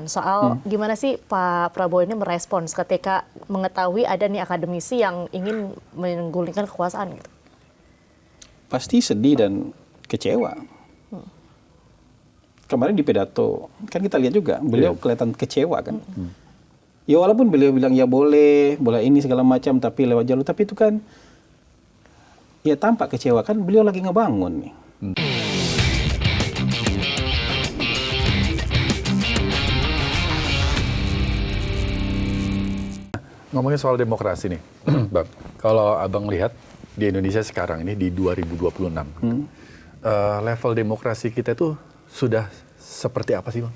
Soal gimana sih Pak Prabowo ini merespons ketika mengetahui ada nih akademisi yang ingin menggulingkan kekuasaan gitu. Pasti sedih dan kecewa. Kemarin di pidato kan kita lihat juga beliau kelihatan kecewa kan. Ya walaupun beliau bilang ya boleh ini segala macam tapi lewat jalur, tapi itu kan ya tampak kecewa kan, beliau lagi ngebangun nih. Ngomongin soal demokrasi nih, Bang. Kalau Abang lihat di Indonesia sekarang ini di 2026, level demokrasi kita itu sudah seperti apa sih, Bang?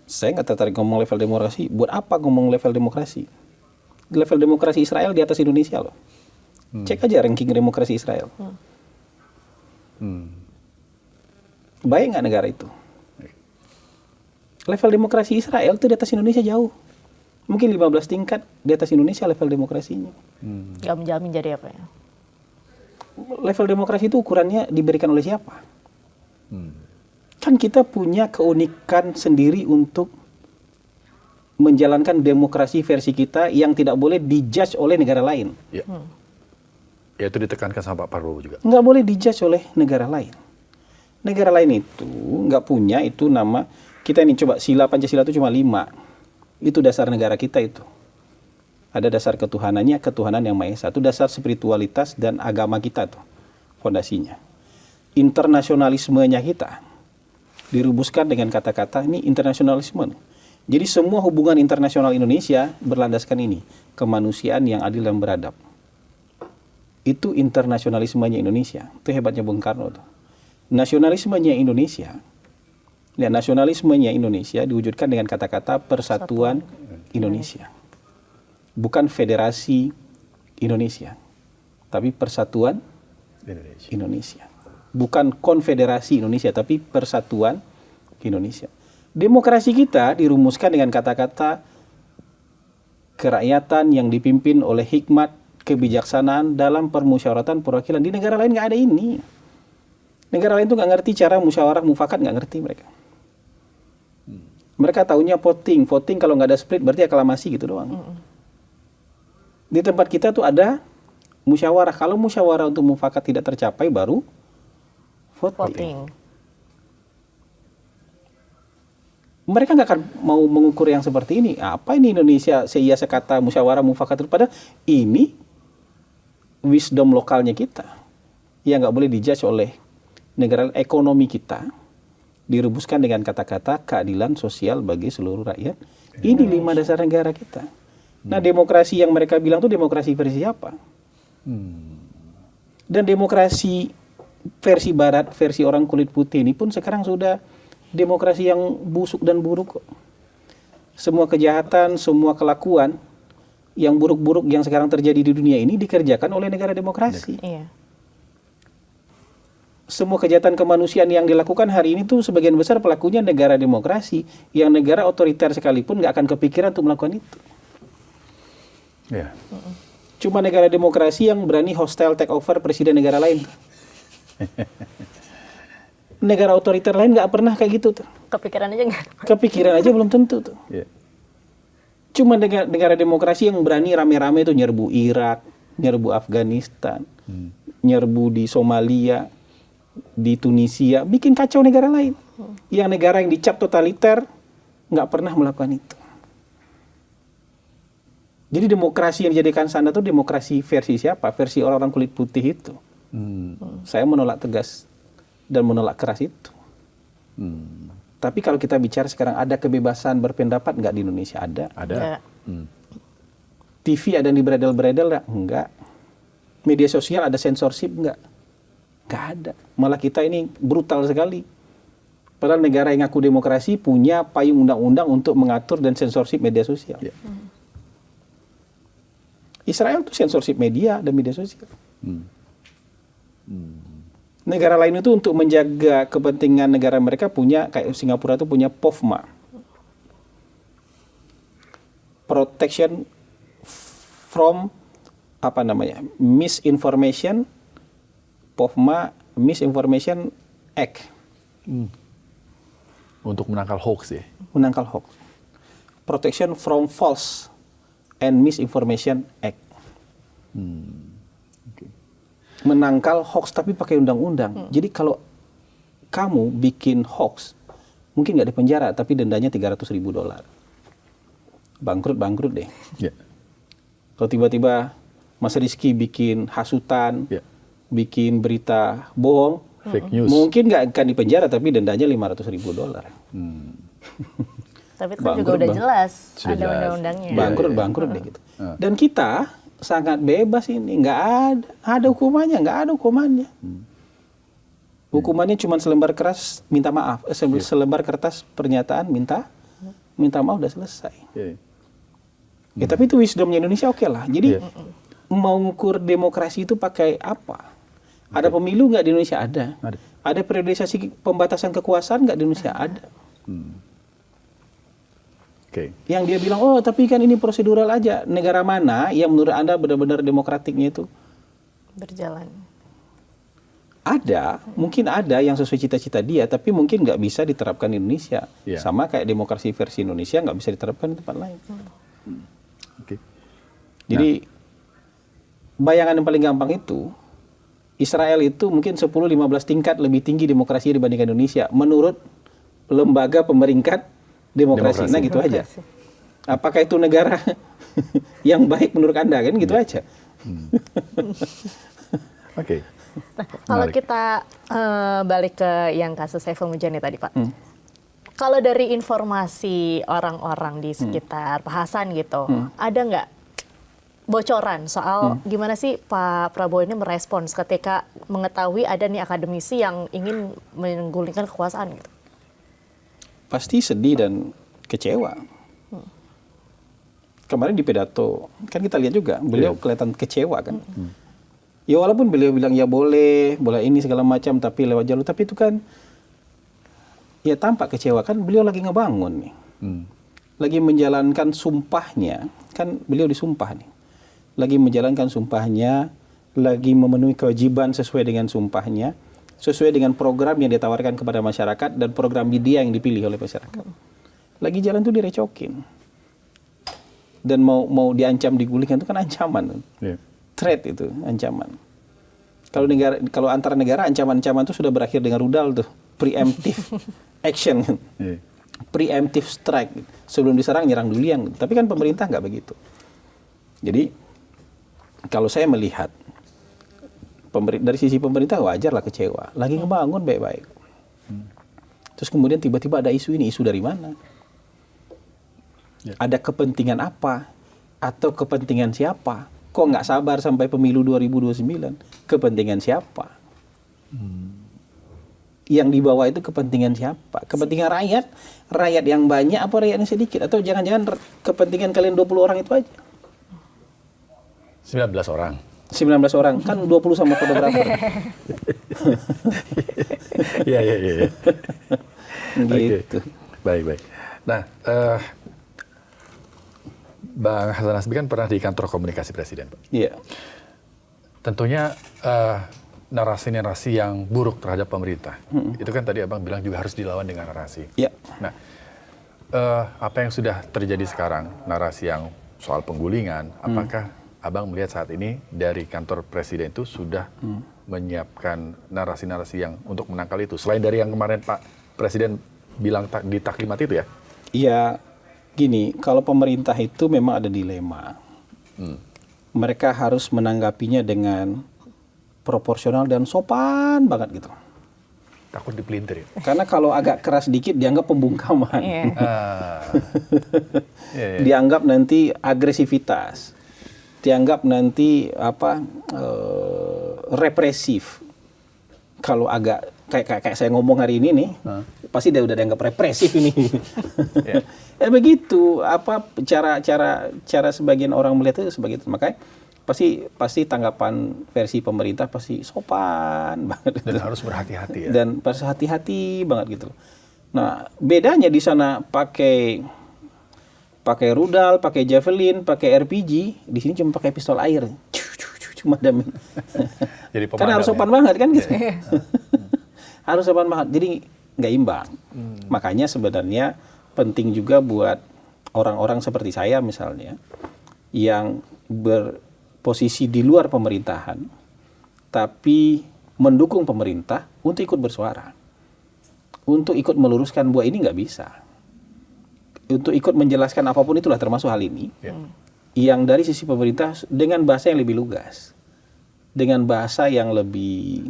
Saya nggak tertarik ngomong level demokrasi. Buat apa ngomong level demokrasi? Level demokrasi Israel di atas Indonesia loh. Cek aja ranking demokrasi Israel. Baik nggak negara itu? Level demokrasi Israel itu di atas Indonesia jauh. Mungkin 15 tingkat di atas Indonesia level demokrasinya. Nggak menjamin jadi apa ya? Level demokrasi itu ukurannya diberikan oleh siapa? Kan kita punya keunikan sendiri untuk menjalankan demokrasi versi kita yang tidak boleh dijudge oleh negara lain. Ya. Ya itu ditekankan sama Pak Prabowo juga. Nggak boleh dijudge oleh negara lain. Negara lain itu nggak punya itu nama, kita ini coba sila Pancasila itu cuma 5. Itu dasar negara kita itu. Ada dasar ketuhanannya, ketuhanan yang Maha Esa. Itu dasar spiritualitas dan agama kita tuh, fondasinya. Internasionalismenya kita dirubuskan dengan kata-kata ini internasionalisme. Jadi semua hubungan internasional Indonesia berlandaskan ini, kemanusiaan yang adil dan beradab. Itu internasionalismenya Indonesia. Itu hebatnya Bung Karno tuh. Nasionalismenya Indonesia. Ya, nasionalismenya Indonesia diwujudkan dengan kata-kata Persatuan Indonesia. Bukan Federasi Indonesia, tapi Persatuan Indonesia. Bukan Konfederasi Indonesia, tapi Persatuan Indonesia. Demokrasi kita dirumuskan dengan kata-kata kerakyatan yang dipimpin oleh hikmat, kebijaksanaan dalam permusyawaratan perwakilan. Di negara lain nggak ada ini. Negara lain tuh nggak ngerti cara musyawarah mufakat, nggak ngerti mereka. Mereka taunya voting kalau nggak ada split berarti aklamasi gitu doang. Di tempat kita tuh ada musyawarah. Kalau musyawarah untuk mufakat tidak tercapai baru voting. Mereka nggak akan mau mengukur yang seperti ini. Apa ini Indonesia seia sekata musyawarah mufakat itu? Padahal ini wisdom lokalnya kita yang nggak boleh dijudge oleh negara. Ekonomi kita dirubuskan dengan kata-kata keadilan sosial bagi seluruh rakyat. Ini 5 dasar negara kita. Nah, demokrasi yang mereka bilang itu demokrasi versi apa? Dan demokrasi versi barat, versi orang kulit putih ini pun sekarang sudah demokrasi yang busuk dan buruk. Semua kejahatan, semua kelakuan yang buruk-buruk yang sekarang terjadi di dunia ini dikerjakan oleh negara demokrasi. Iya. Semua kejahatan kemanusiaan yang dilakukan hari ini tuh sebagian besar pelakunya negara demokrasi, yang negara otoriter sekalipun nggak akan kepikiran untuk melakukan itu. Cuma negara demokrasi yang berani hostile take over presiden negara lain. Negara otoriter lain nggak pernah kayak gitu tuh. Kepikiran aja nggak? Kepikiran aja belum tentu tuh. Cuma negara demokrasi yang berani rame-rame tuh nyerbu Irak, nyerbu Afghanistan, nyerbu di Somalia, di Tunisia, bikin kacau negara lain. Yang negara yang dicap totaliter nggak pernah melakukan itu. Jadi demokrasi yang dijadikan standar itu demokrasi versi siapa? Versi orang-orang kulit putih itu. Saya menolak tegas dan menolak keras itu. Tapi kalau kita bicara sekarang ada kebebasan berpendapat nggak di Indonesia? Ada. Ada. TV ada yang diberedel-beredel nggak? Enggak. Media sosial ada censorship nggak? Nggak ada. Malah kita ini brutal sekali. Padahal negara yang ngaku demokrasi punya payung undang-undang untuk mengatur dan censorship media sosial. Israel itu censorship media dan media sosial. Negara lain itu untuk menjaga kepentingan negara mereka punya, kayak Singapura itu punya POFMA. Protection from misinformation, POFMA Misinformation Act. untuk menangkal hoax ya. Menangkal hoax. Protection from False and Misinformation Act. Oke. Menangkal hoax tapi pakai undang-undang. Jadi kalau kamu bikin hoax, mungkin nggak di penjara, tapi dendanya $300.000. Bangkrut deh. Ya. Kalau tiba-tiba Mas Rizky bikin hasutan, Ya. bikin berita bohong, Fake news. mungkin nggak akan di penjara, tapi dendanya $500.000. Tapi itu kan juga Bangkrut, udah Bang. jelas Sudah ada jelas. undang-undangnya. Iya, Bangkrut deh gitu. Dan kita sangat bebas ini, nggak ada hukumannya, Hukumannya cuma selembar keras minta maaf, selembar kertas pernyataan minta maaf, udah selesai. Ya. Ya tapi itu wisdomnya Indonesia, oke lah. Jadi Iya. mau ngukur demokrasi itu pakai apa? Ada pemilu nggak di Indonesia? Ada. Ada. Ada periodisasi pembatasan kekuasaan nggak di Indonesia? Ada. Oke. Yang dia bilang, oh tapi kan ini prosedural aja. Negara mana yang menurut Anda benar-benar demokratiknya itu? Berjalan. Ada, mungkin ada yang sesuai cita-cita dia, tapi mungkin nggak bisa diterapkan di Indonesia. Iya. Sama kayak demokrasi versi Indonesia nggak bisa diterapkan di tempat lain. Oke. Jadi bayangan yang paling gampang itu, Israel itu mungkin 10-15 tingkat lebih tinggi demokrasi dibandingkan Indonesia menurut lembaga pemeringkat demokrasi. Nah gitu aja. Apakah itu negara yang baik menurut Anda, kan gitu aja. Oke. Nah, kalau Menarik. kita balik ke yang kasus Saiful Mujani tadi, Pak. Kalau dari informasi orang-orang di sekitar Pak Hasan gitu, ada nggak bocoran soal gimana sih Pak Prabowo ini merespons ketika mengetahui ada nih akademisi yang ingin menggulingkan kekuasaan gitu? Pasti sedih dan kecewa. Kemarin di pidato, kan kita lihat juga, beliau kelihatan kecewa kan. Ya walaupun beliau bilang ya boleh ini segala macam, tapi lewat jalur, tapi itu kan ya tampak kecewa kan, beliau lagi ngebangun nih. Lagi menjalankan sumpahnya, kan beliau disumpah nih. Lagi menjalankan sumpahnya, lagi memenuhi kewajiban sesuai dengan sumpahnya, sesuai dengan program yang ditawarkan kepada masyarakat dan program dia yang dipilih oleh masyarakat. Lagi jalan tuh direcokin. Dan mau diancam digulingkan itu kan ancaman. Yeah. Threat itu ancaman. Kalau antara negara ancaman-ancaman itu sudah berakhir dengan rudal tuh, preemptive action, Yeah. preemptive strike. Sebelum diserang nyerang duluan. Tapi kan pemerintah nggak begitu. Jadi kalau saya melihat dari sisi pemerintah wajar lah kecewa. Lagi ngebangun baik-baik. Terus kemudian tiba-tiba ada isu ini, isu dari mana? Ya. Ada kepentingan apa? Atau kepentingan siapa? Kok nggak sabar sampai pemilu 2029? Kepentingan siapa? Yang dibawa itu kepentingan siapa? Kepentingan rakyat? Rakyat yang banyak apa rakyat yang sedikit? Atau jangan-jangan kepentingan kalian 20 orang itu aja? 19 orang. 19 orang, kan 20 sama fotografer. Iya. Gitu. Baik. Nah, Bang Hasan Hasbi kan pernah di kantor komunikasi Presiden, Pak. Iya. Tentunya narasi-narasi yang buruk terhadap pemerintah, itu kan tadi Abang bilang juga harus dilawan dengan narasi. Iya. Nah, apa yang sudah terjadi sekarang, narasi yang soal penggulingan, apakah Abang melihat saat ini dari kantor Presiden itu sudah menyiapkan narasi-narasi yang untuk menangkal itu? Selain dari yang kemarin Pak Presiden bilang di taklimat itu ya? Iya, gini, kalau pemerintah itu memang ada dilema. Mereka harus menanggapinya dengan proporsional dan sopan banget gitu. Takut dipelintir ya? Karena kalau agak keras dikit dianggap pembungkaman. Iya. Iya. Dianggap nanti agresivitas. Dianggap nanti represif. Kalau agak kayak saya ngomong hari ini nih, pasti dia udah dianggap represif ini. Begitu cara sebagian orang melihat itu sebagai itu. Makanya pasti tanggapan versi pemerintah pasti sopan banget. Dan harus berhati-hati ya. Dan harus hati-hati banget gitu. Nah, bedanya di sana pakai rudal, pakai javelin, pakai RPG, di sini cuma pakai pistol air. Cuma damin. Jadi Karena harus sopan banget kan gitu. Harus sopan banget. Jadi nggak imbang. Makanya sebenarnya penting juga buat orang-orang seperti saya misalnya yang berposisi di luar pemerintahan tapi mendukung pemerintah untuk ikut bersuara, untuk ikut meluruskan bahwa ini nggak bisa, untuk ikut menjelaskan apapun itulah termasuk hal ini yang dari sisi pemerintah dengan bahasa yang lebih lugas, dengan bahasa yang lebih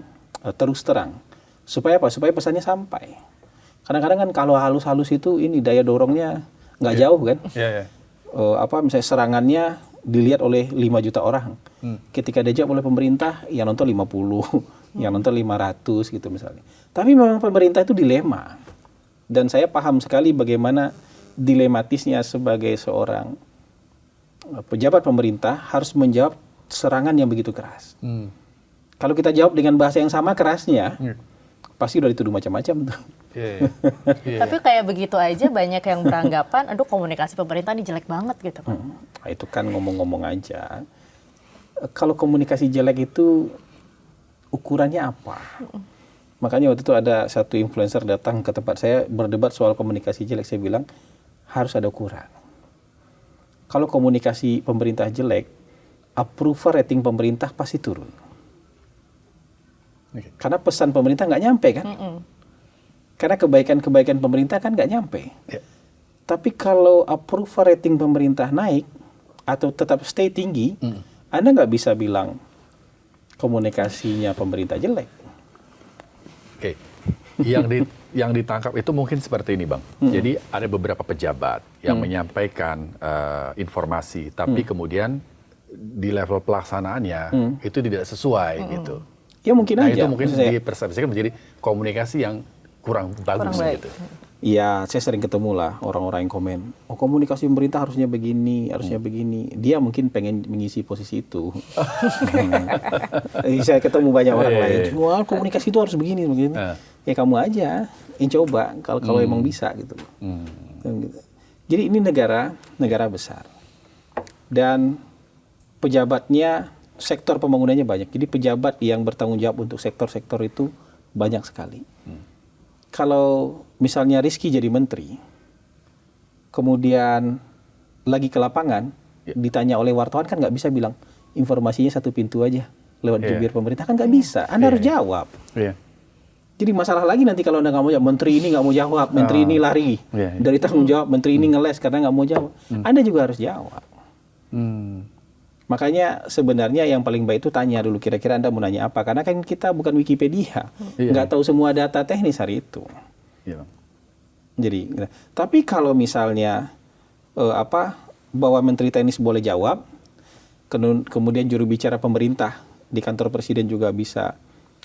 terus terang, supaya apa? Supaya pesannya sampai. Kadang-kadang kan kalau halus-halus itu ini daya dorongnya nggak jauh kan? Misalnya serangannya dilihat oleh 5 juta orang. Ketika dijawab oleh pemerintah, yang nonton 50, yang nonton 500 gitu misalnya. Tapi memang pemerintah itu dilema. Dan saya paham sekali bagaimana dilematisnya sebagai seorang pejabat pemerintah harus menjawab serangan yang begitu keras. Kalau kita jawab dengan bahasa yang sama kerasnya, pasti udah dituduh macam-macam tuh. Tapi kayak begitu aja banyak yang beranggapan, aduh komunikasi pemerintah ini jelek banget gitu kan. Nah, itu kan ngomong-ngomong aja. Kalau komunikasi jelek itu ukurannya apa? Makanya waktu itu ada satu influencer datang ke tempat saya berdebat soal komunikasi jelek. Saya bilang harus ada ukuran. Kalau komunikasi pemerintah jelek, approval rating pemerintah pasti turun. Karena pesan pemerintah nggak nyampe kan? Karena kebaikan-kebaikan pemerintah kan nggak nyampe. Tapi kalau approval rating pemerintah naik atau tetap stay tinggi, Anda nggak bisa bilang komunikasinya pemerintah jelek. Oke, yang ditangkap itu mungkin seperti ini, Bang. Jadi ada beberapa pejabat yang menyampaikan informasi, tapi kemudian di level pelaksanaannya itu tidak sesuai gitu. Ya mungkin aja. Itu mungkin dipersepsikan menjadi komunikasi yang kurang bagus gitu. Iya, saya sering ketemu lah orang-orang yang komen, oh komunikasi pemerintah harusnya begini, harusnya begini. Dia mungkin pengen mengisi posisi itu. Saya ketemu banyak orang lain, wah komunikasi itu harus begini, begini. Ya kamu aja yang coba, kalau emang bisa gitu. Jadi ini negara besar. Dan pejabatnya, sektor pembangunannya banyak. Jadi pejabat yang bertanggung jawab untuk sektor-sektor itu banyak sekali. Kalau misalnya Rizky jadi menteri, kemudian lagi ke lapangan, ditanya oleh wartawan kan nggak bisa bilang informasinya satu pintu aja lewat jubir pemerintah, kan nggak bisa. Anda harus jawab. Jadi masalah lagi nanti kalau Anda nggak mau jawab, menteri ini nggak mau jawab, menteri ini lari dari tanggung jawab, menteri ini ngeles karena nggak mau jawab. Anda juga harus jawab. Makanya sebenarnya yang paling baik itu tanya dulu kira-kira Anda mau nanya apa, karena kan kita bukan Wikipedia, nggak tahu semua data teknis hari itu. Jadi, tapi kalau misalnya bahwa menteri teknis boleh jawab, kemudian juru bicara pemerintah di kantor presiden juga bisa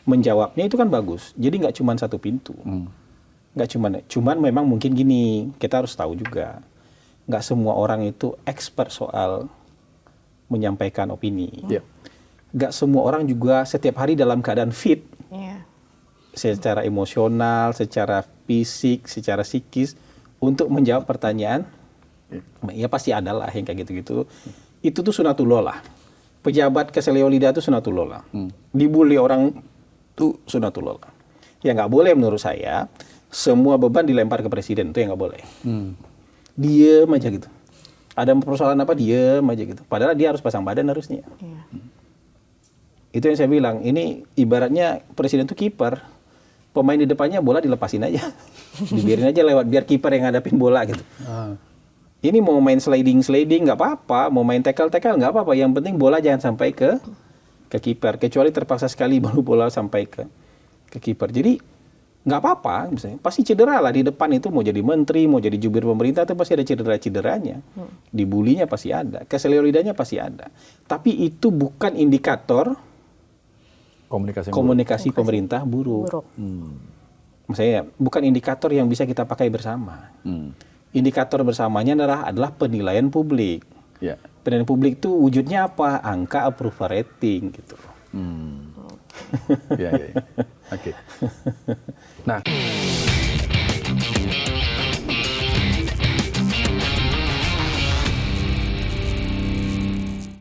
menjawabnya, itu kan bagus. Jadi nggak cuma satu pintu, nggak cuman memang mungkin gini, kita harus tahu juga, nggak semua orang itu expert soal menyampaikan opini. Gak semua orang juga setiap hari dalam keadaan fit, secara emosional, secara fisik, secara psikis untuk menjawab pertanyaan. Ya pasti ada lah yang kayak gitu-gitu. Itu tuh sunatullah lah. Pejabat keseleo lidah itu sunatullah lah. Dibully orang tuh sunatullah lah. Ya nggak boleh menurut saya semua beban dilempar ke presiden, itu yang nggak boleh. Diem aja gitu. Ada persoalan apa, diem aja gitu. Padahal dia harus pasang badan harusnya. Itu yang saya bilang, ini ibaratnya presiden itu kiper. Pemain di depannya bola dilepasin aja. Dibiarin aja lewat, biar kiper yang ngadapin bola gitu. Ini mau main sliding nggak apa-apa, mau main tackle nggak apa-apa. Yang penting bola jangan sampai ke kiper. Kecuali terpaksa sekali baru bola sampai ke kiper. Jadi nggak apa-apa, misalnya pasti cedera lah di depan itu, mau jadi menteri, mau jadi jubir pemerintah itu pasti ada cederanya, dibulinya pasti ada, keseleo lidahnya pasti ada. Tapi itu bukan indikator komunikasi pemerintah buruk. Maksudnya bukan indikator yang bisa kita pakai bersama. Indikator bersamanya adalah penilaian publik. Penilaian publik itu wujudnya apa? Angka approval rating gitu. Oke. Nah.